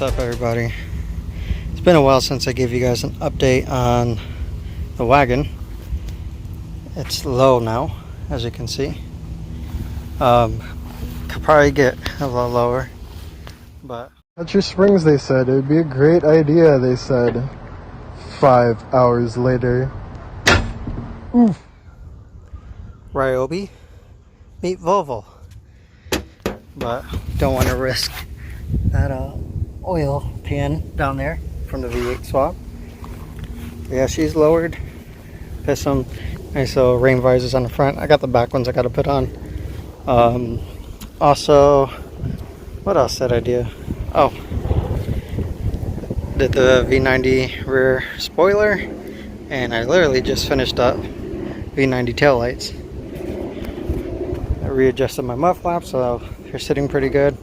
What's up, everybody? It's been a while since I gave you guys an update on the wagon. It's low now, as you can see. Could probably get a little lower, but at your springs, they said it would be a great idea. They said 5 hours later. Oof. Ryobi, meet Volvo. But don't want to risk that oil pan down there from the V8 swap. Yeah, she's lowered. Put some ISO rain visors on the front. I got the back ones I got to put on. Also, what else did I do? Oh, did the V90 rear spoiler, and I literally just finished up V90 taillights. I readjusted my muff flap, so they're sitting pretty good.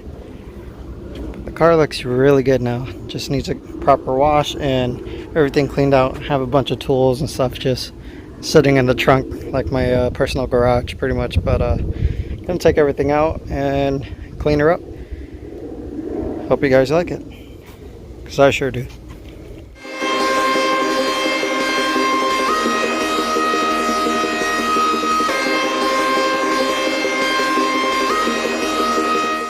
The car looks really good now. Just needs a proper wash and everything cleaned out. Have a bunch of tools and stuff just sitting in the trunk like my personal garage pretty much, but gonna take everything out and clean her up. Hope you guys like it, because I sure do.